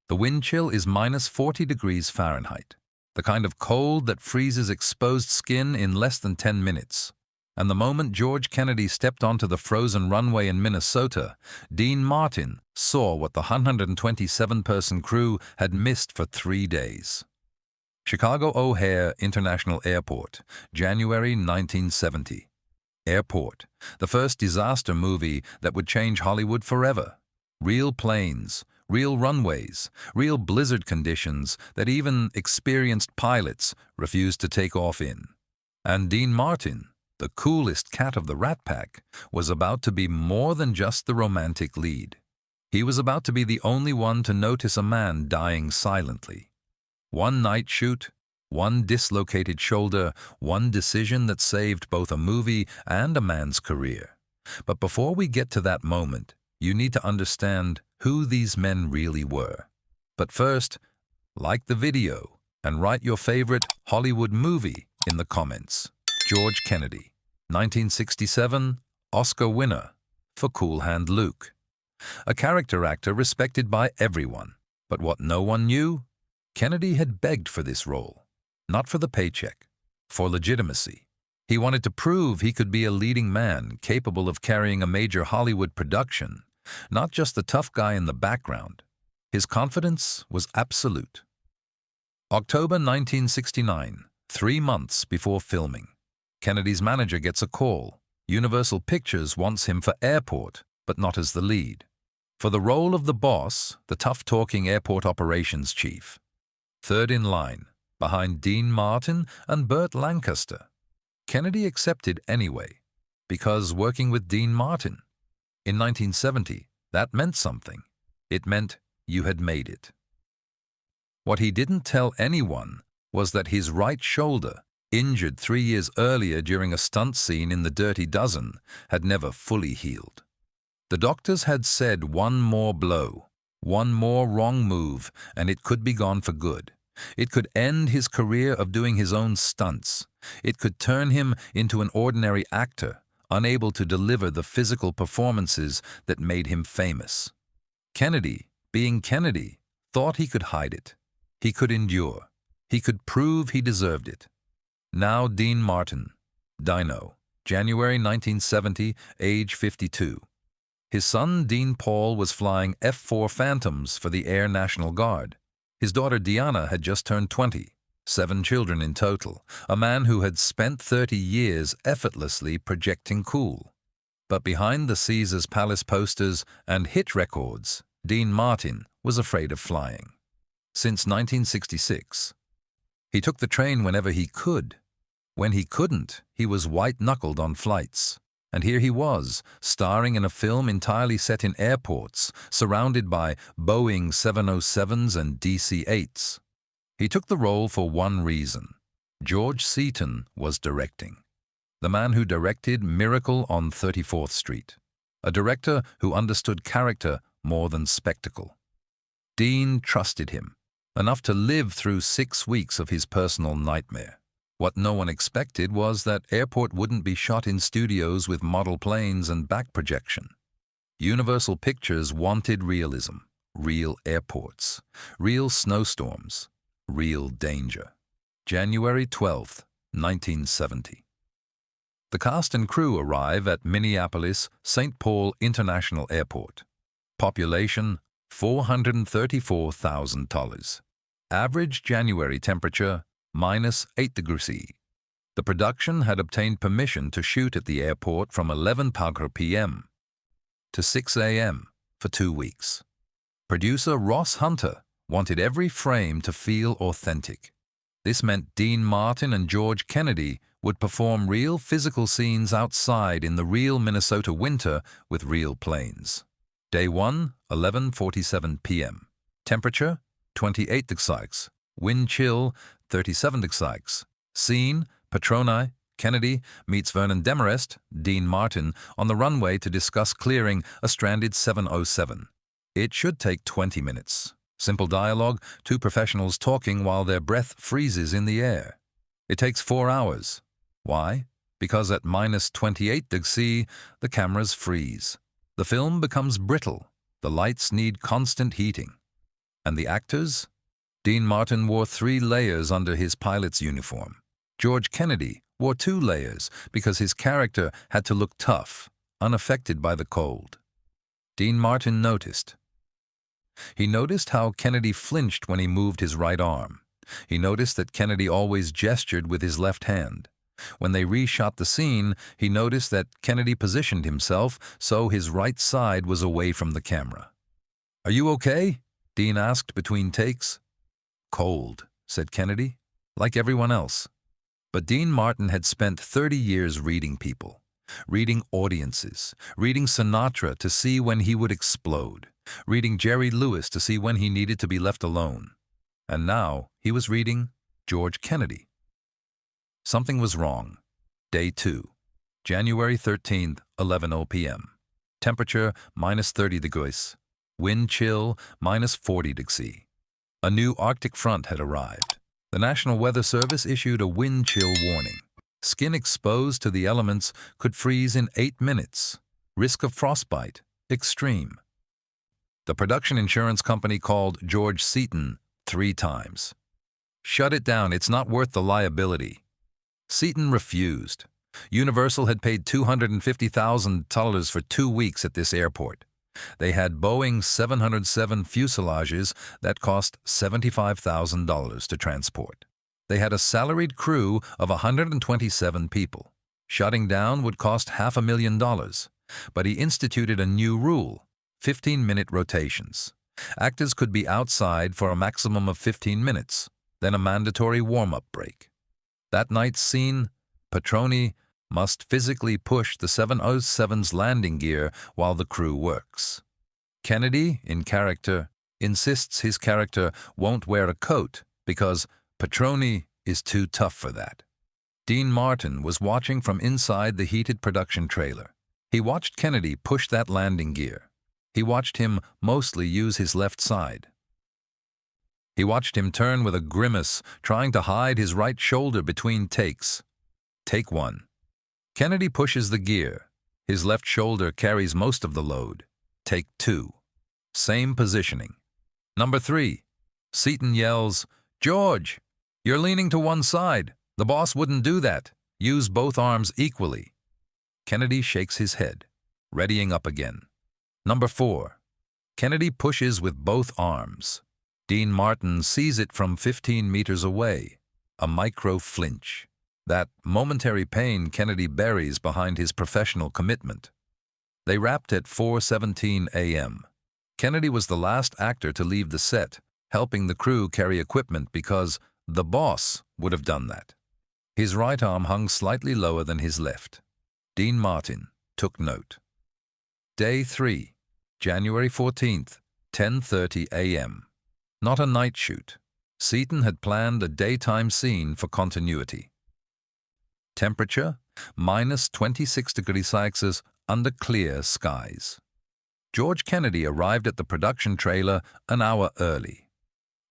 The wind chill is minus 40 degrees Fahrenheit, the kind of cold that freezes exposed skin in less than 10 minutes. And the moment George Kennedy stepped onto the frozen runway in Minnesota, Dean Martin saw what the 127-person crew had missed for 3 days. Chicago O'Hare International Airport, January 1970. Airport, the first disaster movie that would change Hollywood forever. Real planes, real runways, real blizzard conditions that even experienced pilots refused to take off in. And Dean Martin, the coolest cat of the Rat Pack, was about to be more than just the romantic lead. He was about to be the only one to notice a man dying silently. One night shoot, one dislocated shoulder, one decision that saved both a movie and a man's career. But before we get to that moment, you need to understand who these men really were. But first, like the video and write your favorite Hollywood movie in the comments. George Kennedy, 1967, Oscar winner for Cool Hand Luke. A character actor respected by everyone. But what no one knew? Kennedy had begged for this role. Not for the paycheck, for legitimacy. He wanted to prove he could be a leading man capable of carrying a major Hollywood production, not just the tough guy in the background. His confidence was absolute. October 1969, 3 months before filming. Kennedy's manager gets a call. Universal Pictures wants him for Airport, but not as the lead. For the role of the boss, the tough-talking airport operations chief. Third in line, behind Dean Martin and Burt Lancaster. Kennedy accepted anyway, because working with Dean Martin. In 1970, that meant something. It meant you had made it. What he didn't tell anyone was that his right shoulder, injured 3 years earlier during a stunt scene in The Dirty Dozen, had never fully healed. The doctors had said one more blow, one more wrong move, and it could be gone for good. It could end his career of doing his own stunts. It could turn him into an ordinary actor, unable to deliver the physical performances that made him famous. Kennedy, being Kennedy, thought he could hide it. He could endure. He could prove he deserved it. Now Dean Martin, Dino, January 1970, age 52. His son Dean Paul was flying F-4 Phantoms for the Air National Guard. His daughter Deanna had just turned 20, 7 children in total, a man who had spent 30 years effortlessly projecting cool. But behind the Caesars Palace posters and hit records, Dean Martin was afraid of flying. Since 1966. He took the train whenever he could. When he couldn't, he was white-knuckled on flights. And here he was, starring in a film entirely set in airports, surrounded by Boeing 707s and DC-8s. He took the role for one reason. George Seaton was directing. The man who directed Miracle on 34th Street. A director who understood character more than spectacle. Dean trusted him, enough to live through 6 weeks of his personal nightmare. What no one expected was that Airport wouldn't be shot in studios with model planes and back projection. Universal Pictures wanted realism, real airports, real snowstorms, real danger. January 12, 1970. The cast and crew arrive at Minneapolis-Saint International Airport. Population, 434,000. Average January temperature, -8 degrees C. The production had obtained permission to shoot at the airport from 11 p.m. to 6 a.m. for 2 weeks. Producer Ross Hunter wanted every frame to feel authentic. This meant Dean Martin and George Kennedy would perform real physical scenes outside in the real Minnesota winter with real planes. Day 1, 11:47 p.m. Temperature, 28 degrees. Wind chill, 37 degrees. Scene, Petroni, Kennedy meets Vernon Demarest, Dean Martin, on the runway to discuss clearing a stranded 707. It should take 20 minutes. Simple dialogue, 2 professionals talking while their breath freezes in the air. It takes 4 hours. Why? Because at -28 degrees C, the cameras freeze. The film becomes brittle. The lights need constant heating. And the actors? Dean Martin wore 3 layers under his pilot's uniform. George Kennedy wore 2 layers because his character had to look tough, unaffected by the cold. Dean Martin noticed. He noticed how Kennedy flinched when he moved his right arm. He noticed that Kennedy always gestured with his left hand. When they reshot the scene, he noticed that Kennedy positioned himself so his right side was away from the camera. "Are you okay?" Dean asked between takes. "Cold," said Kennedy, "like everyone else." But Dean Martin had spent 30 years reading people, reading audiences, reading Sinatra to see when he would explode, reading Jerry Lewis to see when he needed to be left alone. And now he was reading George Kennedy. Something was wrong. Day 2, January 13th, 11:00 p.m. Temperature -30 degrees. Wind chill -40 degrees. A new Arctic front had arrived. The National Weather Service issued a wind chill warning. Skin exposed to the elements could freeze in 8 minutes. Risk of frostbite, extreme. The production insurance company called George Seaton 3 times. "Shut it down, it's not worth the liability." Seaton refused. Universal had paid $250,000 for 2 weeks at this airport. They had Boeing 707 fuselages that cost $75,000 to transport. They had a salaried crew of 127 people. Shutting down would cost $500,000, but he instituted a new rule: 15-minute rotations. Actors could be outside for a maximum of 15 minutes, then a mandatory warm-up break. That night's scene, Petroni must physically push the 707's landing gear while the crew works. Kennedy, in character, insists his character won't wear a coat because Petroni is too tough for that. Dean Martin was watching from inside the heated production trailer. He watched Kennedy push that landing gear. He watched him mostly use his left side. He watched him turn with a grimace, trying to hide his right shoulder between takes. Take 1. Kennedy pushes the gear. His left shoulder carries most of the load. Take 2. Same positioning. Number 3. Seaton yells, "George, you're leaning to one side. The boss wouldn't do that. Use both arms equally." Kennedy shakes his head, readying up again. Number 4. Kennedy pushes with both arms. Dean Martin sees it from 15 meters away. A micro flinch. That momentary pain Kennedy buries behind his professional commitment. They wrapped at 4:17 a.m. Kennedy was the last actor to leave the set, helping the crew carry equipment because the boss would have done that. His right arm hung slightly lower than his left. Dean Martin took note. Day 3, January 14th, 10:30 a.m. Not a night shoot. Seaton had planned a daytime scene for continuity. Temperature, -26 degrees Celsius under clear skies. George Kennedy arrived at the production trailer an hour early.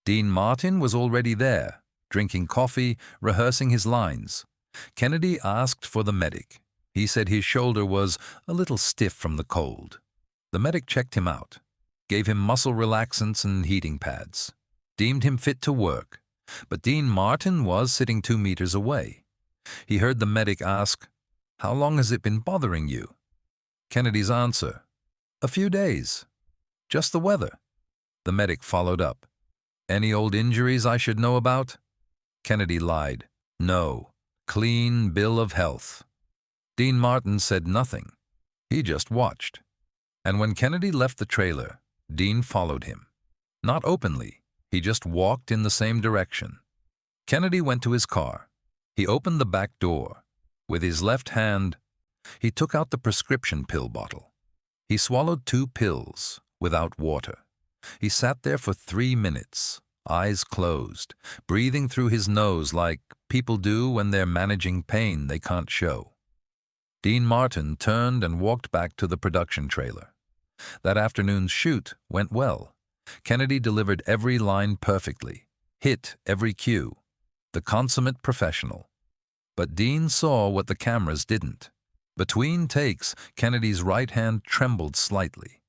Dean Martin was already there, drinking coffee, rehearsing his lines. Kennedy asked for the medic. He said his shoulder was a little stiff from the cold. The medic checked him out, gave him muscle relaxants and heating pads, deemed him fit to work. But Dean Martin was sitting 2 meters away. He heard the medic ask, "How long has it been bothering you?" Kennedy's answer, "A few days. Just the weather." The medic followed up, "Any old injuries I should know about?" Kennedy lied, "No. Clean bill of health." Dean Martin said nothing. He just watched. And when Kennedy left the trailer, Dean followed him. Not openly. He just walked in the same direction. Kennedy went to his car. He opened the back door. With his left hand, he took out the prescription pill bottle. He swallowed 2 pills without water. He sat there for 3 minutes, eyes closed, breathing through his nose like people do when they're managing pain they can't show. Dean Martin turned and walked back to the production trailer. That afternoon's shoot went well. Kennedy delivered every line perfectly, hit every cue. The consummate professional. But Dean saw what the cameras didn't. Between takes, Kennedy's right hand trembled slightly.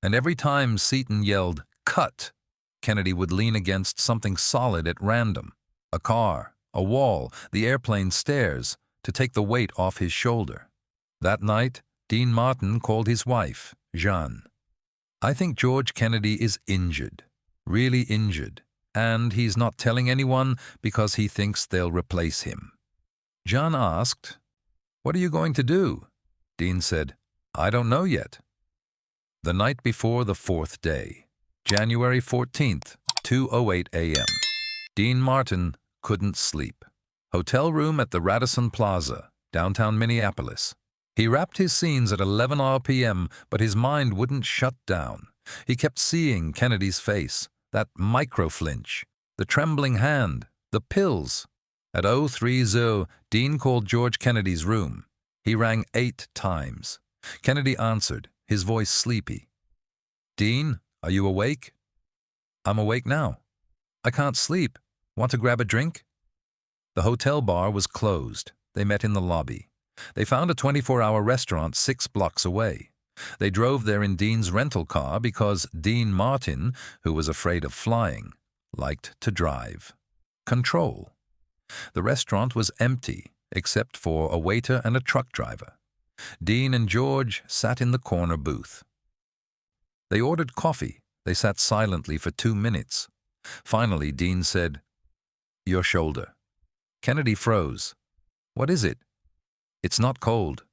And every time Seaton yelled, "Cut!" Kennedy would lean against something solid at random, a car, a wall, the airplane stairs, to take the weight off his shoulder. That night, Dean Martin called his wife, Jeanne. "I think George Kennedy is injured, really injured, and he's not telling anyone because he thinks they'll replace him." Jeanne asked, "What are you going to do?" Dean said, "I don't know yet." The night before the fourth day, January 14th, 2:08 a.m. Dean Martin couldn't sleep. Hotel room at the Radisson Plaza, downtown Minneapolis. He wrapped his scenes at 11 p.m., but his mind wouldn't shut down. He kept seeing Kennedy's face, that micro-flinch, the trembling hand, the pills. At 03:30, Dean called George Kennedy's room. He rang 8 times. Kennedy answered, his voice sleepy. "Dean, are you awake?" "I'm awake now." "I can't sleep. Want to grab a drink?" The hotel bar was closed. They met in the lobby. They found a 24-hour restaurant 6 blocks away. They drove there in Dean's rental car because Dean Martin, who was afraid of flying, liked to drive. Control. The restaurant was empty, except for a waiter and a truck driver. Dean and George sat in the corner booth. They ordered coffee. They sat silently for 2 minutes. Finally, Dean said, "Your shoulder." Kennedy froze. "What is it?" "It's not cold."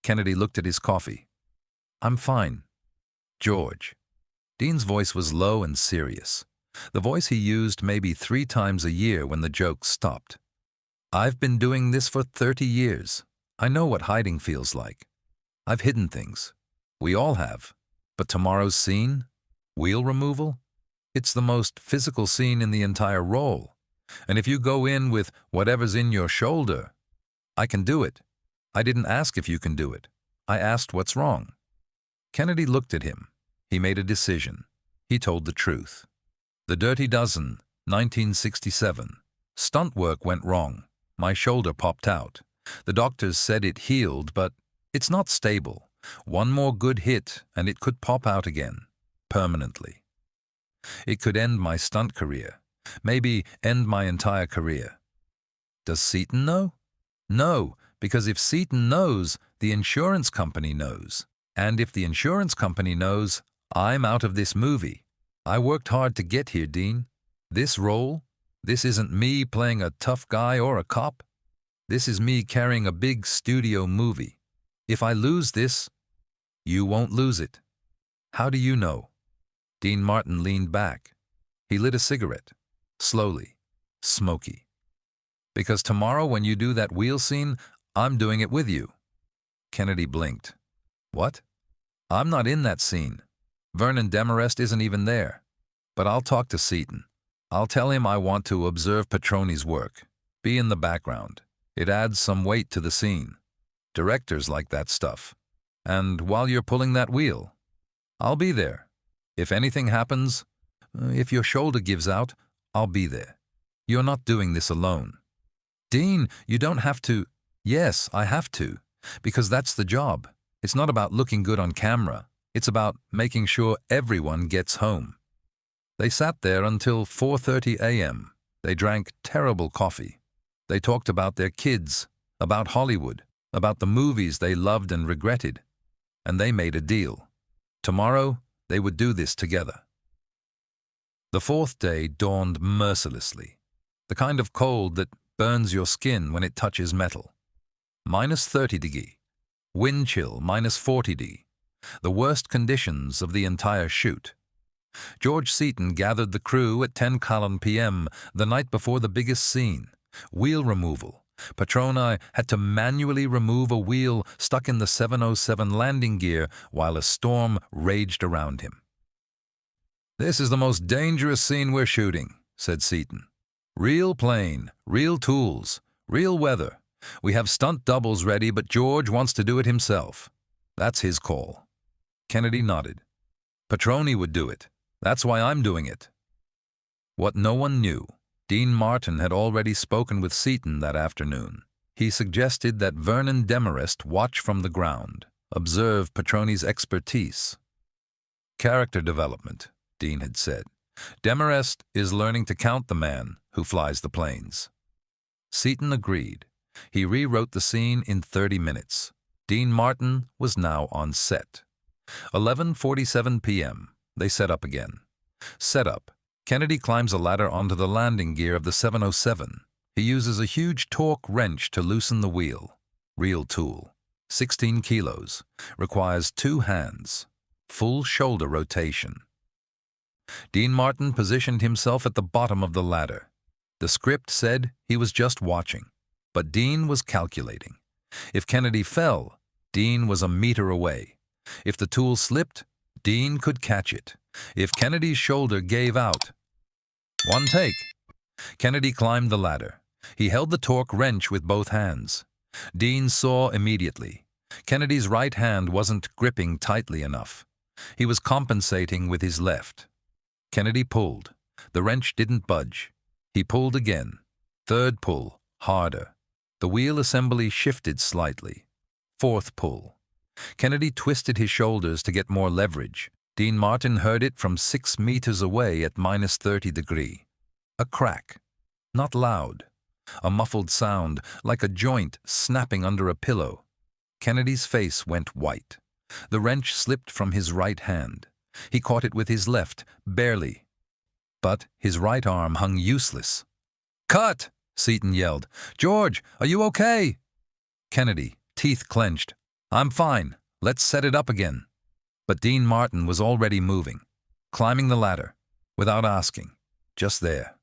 Kennedy looked at his coffee. "I'm fine." "George." Dean's voice was low and serious, the voice he used maybe 3 times a year when the jokes stopped. "I've been doing this for 30 years. I know what hiding feels like. I've hidden things. We all have. But tomorrow's scene, wheel removal, it's the most physical scene in the entire role. And if you go in with whatever's in your shoulder, I can do it. I didn't ask if you can do it. I asked what's wrong." Kennedy looked at him. He made a decision. He told the truth. "The Dirty Dozen, 1967. Stunt work went wrong. My shoulder popped out. The doctors said it healed, but it's not stable. One more good hit, and it could pop out again, permanently. It could end my stunt career, maybe end my entire career." "Does Seton know?" "No, because if Seton knows, the insurance company knows. And if the insurance company knows, I'm out of this movie. I worked hard to get here, Dean. This role, this isn't me playing a tough guy or a cop. This is me carrying a big studio movie. If I lose this, you won't lose it." "How do you know?" Dean Martin leaned back. He lit a cigarette, slowly, smoky. "Because tomorrow when you do that wheel scene, I'm doing it with you." Kennedy blinked. "What?" "I'm not in that scene. Vernon Demarest isn't even there. But I'll talk to Seton. I'll tell him I want to observe Petroni's work, be in the background. It adds some weight to the scene. Directors like that stuff. And while you're pulling that wheel, I'll be there. If anything happens, if your shoulder gives out, I'll be there. You're not doing this alone." "Dean, you don't have to." "Yes, I have to, because that's the job. It's not about looking good on camera. It's about making sure everyone gets home." They sat there until 4:30 a.m. They drank terrible coffee. They talked about their kids, about Hollywood, about the movies they loved and regretted. And they made a deal. Tomorrow, they would do this together. The fourth day dawned mercilessly, the kind of cold that burns your skin when it touches metal. -30°, wind chill -40°, the worst conditions of the entire shoot. George Seton gathered the crew at 10 p.m. the night before the biggest scene, wheel removal. Petroni had to manually remove a wheel stuck in the 707 landing gear while a storm raged around him. "This is the most dangerous scene we're shooting," said Seton. "Real plane, real tools, real weather. We have stunt doubles ready, but George wants to do it himself. That's his call." Kennedy nodded. "Petroni would do it. That's why I'm doing it." What no one knew, Dean Martin had already spoken with Seton that afternoon. He suggested that Vernon Demarest watch from the ground, observe Petroni's expertise. "Character development," Dean had said. Demarest is learning to count the man who flies the planes. Seton agreed. He rewrote the scene in 30 minutes. Dean Martin was now on set. 11:47 p.m. They set up again. Set up. Kennedy climbs a ladder onto the landing gear of the 707. He uses a huge torque wrench to loosen the wheel. Real tool. 16 kilos. Requires 2 hands. Full shoulder rotation. Dean Martin positioned himself at the bottom of the ladder. The script said he was just watching, but Dean was calculating. If Kennedy fell, Dean was a meter away. If the tool slipped, Dean could catch it. If Kennedy's shoulder gave out. One take. Kennedy climbed the ladder. He held the torque wrench with both hands. Dean saw immediately. Kennedy's right hand wasn't gripping tightly enough. He was compensating with his left. Kennedy pulled. The wrench didn't budge. He pulled again. Third pull, harder. The wheel assembly shifted slightly. Fourth pull. Kennedy twisted his shoulders to get more leverage. Dean Martin heard it from 6 meters away at -30 degrees. A crack. Not loud. A muffled sound, like a joint snapping under a pillow. Kennedy's face went white. The wrench slipped from his right hand. He caught it with his left, barely. But his right arm hung useless. "Cut!" Seton yelled. "George, are you okay?" Kennedy, teeth clenched. "I'm fine. Let's set it up again." But Dean Martin was already moving, climbing the ladder, without asking, just there.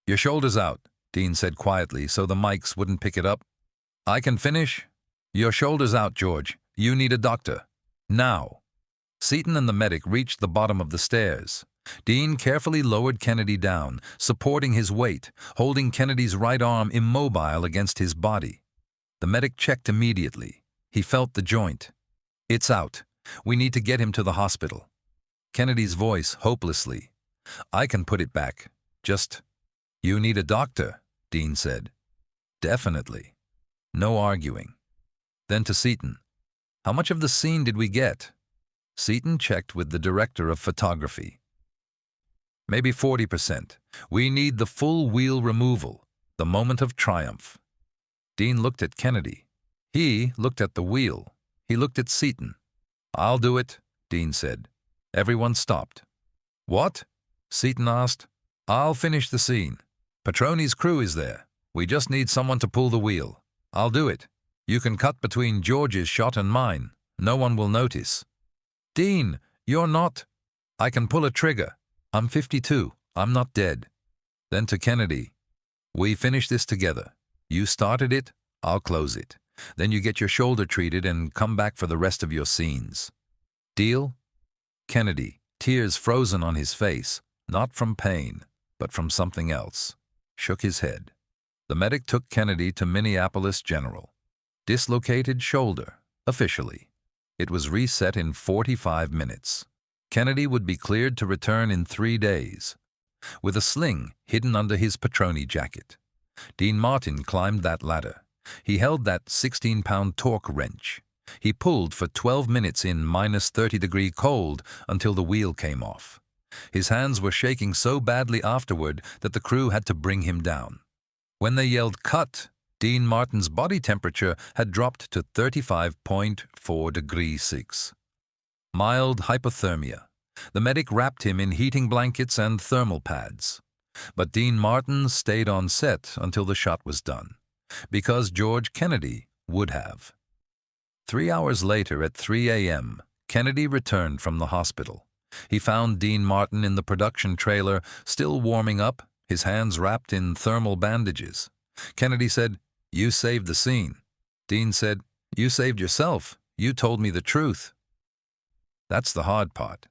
"Your shoulder's out," Dean said quietly so the mics wouldn't pick it up. "I can finish?" "Your shoulder's out, George. You need a doctor. Now." Seton and the medic reached the bottom of the stairs. Dean carefully lowered Kennedy down, supporting his weight, holding Kennedy's right arm immobile against his body. The medic checked immediately. He felt the joint. "It's out. We need to get him to the hospital." Kennedy's voice hopelessly. "I can put it back. Just, you need a doctor," Dean said. "Definitely." No arguing. Then to Seton. "How much of the scene did we get?" Seton checked with the director of photography. "Maybe 40%. We need the full wheel removal, the moment of triumph." Dean looked at Kennedy. He looked at the wheel. He looked at Seton. "I'll do it," Dean said. Everyone stopped. "What?" Seton asked. "I'll finish the scene. Petroni's crew is there. We just need someone to pull the wheel. I'll do it. You can cut between George's shot and mine. No one will notice." "Dean, you're not—" "I can pull a trigger. I'm 52. I'm not dead." Then to Kennedy. "We finish this together. You started it, I'll close it. Then you get your shoulder treated and come back for the rest of your scenes. Deal?" Kennedy, tears frozen on his face, not from pain, but from something else, shook his head. The medic took Kennedy to Minneapolis General. Dislocated shoulder, officially. It was reset in 45 minutes. Kennedy would be cleared to return in 3 days, with a sling hidden under his Petroni jacket. Dean Martin climbed that ladder. He held that 16-pound torque wrench. He pulled for 12 minutes in -30-degree cold until the wheel came off. His hands were shaking so badly afterward that the crew had to bring him down. When they yelled "cut," Dean Martin's body temperature had dropped to 35.4 degrees 6. Mild hypothermia. The medic wrapped him in heating blankets and thermal pads. But Dean Martin stayed on set until the shot was done, because George Kennedy would have. 3 hours later at 3 a.m., Kennedy returned from the hospital. He found Dean Martin in the production trailer, still warming up, his hands wrapped in thermal bandages. Kennedy said, "You saved the scene." Dean said, "You saved yourself. You told me the truth." That's the hard part.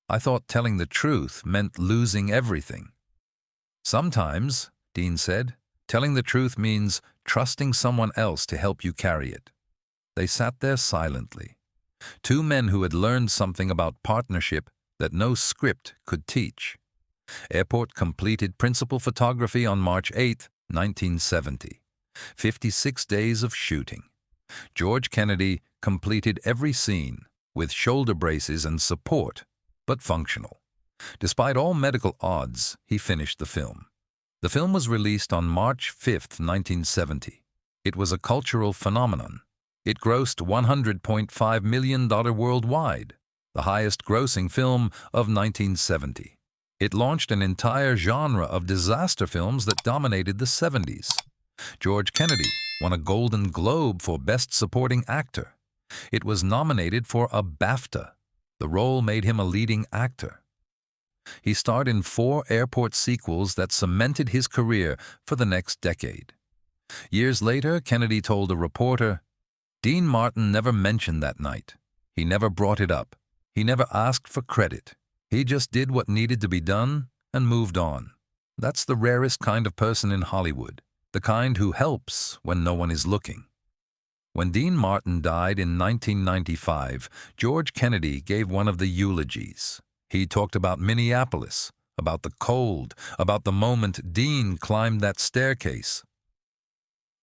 I thought telling the truth meant losing everything. Sometimes, Dean said, telling the truth means trusting someone else to help you carry it. They sat there silently. 2 men who had learned something about partnership that no script could teach. Airport completed principal photography on March 8, 1970. 56 days of shooting. George Kennedy completed every scene with shoulder braces and support, but functional. Despite all medical odds, he finished the film. The film was released on March 5, 1970. It was a cultural phenomenon. It grossed $100.5 million worldwide, the highest-grossing film of 1970. It launched an entire genre of disaster films that dominated the 70s. George Kennedy won a Golden Globe for Best Supporting Actor. It was nominated for a BAFTA. The role made him a leading actor. He starred in 4 airport sequels that cemented his career for the next decade. Years later, Kennedy told a reporter, "Dean Martin never mentioned that night. He never brought it up. He never asked for credit. He just did what needed to be done and moved on." That's the rarest kind of person in Hollywood, the kind who helps when no one is looking. When Dean Martin died in 1995, George Kennedy gave one of the eulogies. He talked about Minneapolis, about the cold, about the moment Dean climbed that staircase.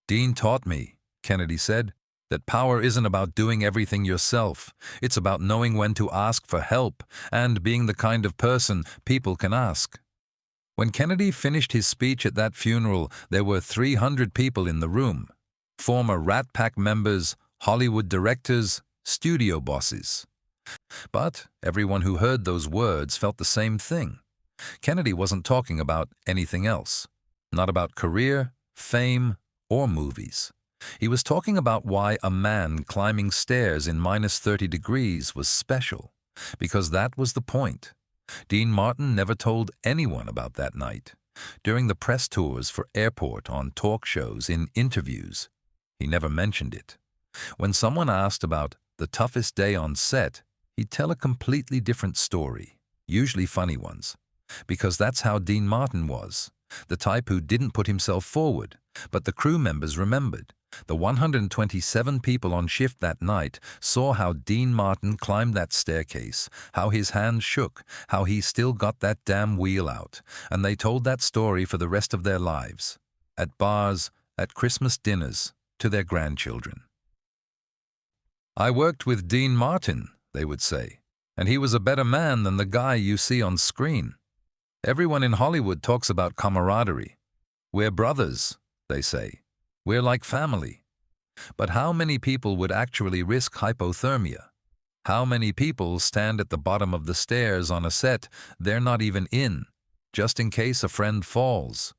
"Dean taught me," Kennedy said, "that power isn't about doing everything yourself. It's about knowing when to ask for help and being the kind of person people can ask." When Kennedy finished his speech at that funeral, there were 300 people in the room. Former Rat Pack members, Hollywood directors, studio bosses. But everyone who heard those words felt the same thing. Kennedy wasn't talking about anything else. Not about career, fame, or movies. He was talking about why a man climbing stairs in -30 degrees was special, because that was the point. Dean Martin never told anyone about that night. During the press tours for Airport, on talk shows, in interviews, he never mentioned it. When someone asked about the toughest day on set, he'd tell a completely different story, usually funny ones, because that's how Dean Martin was, the type who didn't put himself forward, but the crew members remembered. The 127 people on shift that night saw how Dean Martin climbed that staircase, how his hands shook, how he still got that damn wheel out, and they told that story for the rest of their lives, at bars, at Christmas dinners, to their grandchildren. "I worked with Dean Martin," they would say, "and he was a better man than the guy you see on screen. Everyone in Hollywood talks about camaraderie. We're brothers," they say. "We're like family." But how many people would actually risk hypothermia? How many people stand at the bottom of the stairs on a set they're not even in, just in case a friend falls?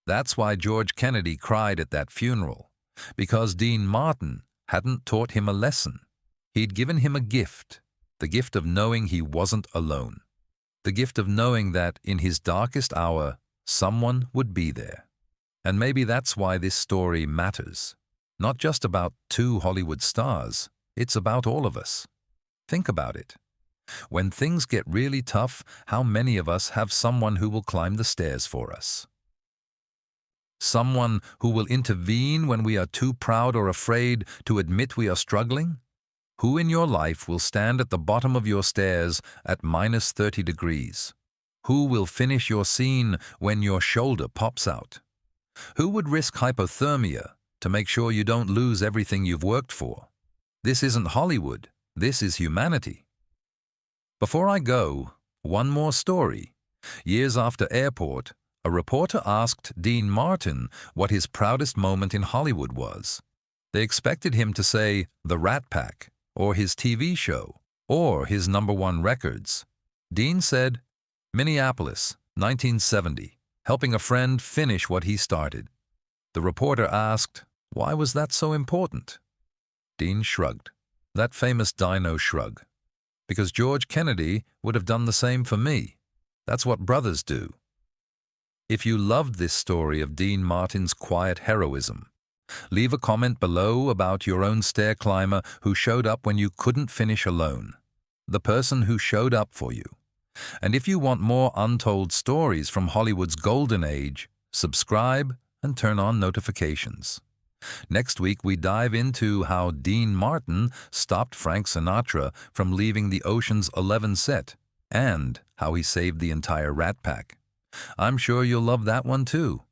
That's why George Kennedy cried at that funeral, because Dean Martin hadn't taught him a lesson. He'd given him a gift, the gift of knowing he wasn't alone, the gift of knowing that in his darkest hour, someone would be there. And maybe that's why this story matters. Not just about 2 Hollywood stars, it's about all of us. Think about it. When things get really tough, how many of us have someone who will climb the stairs for us? Someone who will intervene when we are too proud or afraid to admit we are struggling? Who in your life will stand at the bottom of your stairs at -30 degrees? Who will finish your scene when your shoulder pops out? Who would risk hypothermia to make sure you don't lose everything you've worked for? This isn't Hollywood. This is humanity. Before I go, one more story. Years after Airport, a reporter asked Dean Martin what his proudest moment in Hollywood was. They expected him to say the Rat Pack, or his TV show, or his #1 records. Dean said, "Minneapolis, 1970. Helping a friend finish what he started." The reporter asked, "Why was that so important?" Dean shrugged, that famous dino shrug. "Because George Kennedy would have done the same for me. That's what brothers do." If you loved this story of Dean Martin's quiet heroism, leave a comment below about your own stair climber who showed up when you couldn't finish alone, the person who showed up for you. And if you want more untold stories from Hollywood's golden age, subscribe and turn on notifications. Next week, we dive into how Dean Martin stopped Frank Sinatra from leaving the Ocean's 11 set, and how he saved the entire Rat Pack. I'm sure you'll love that one too.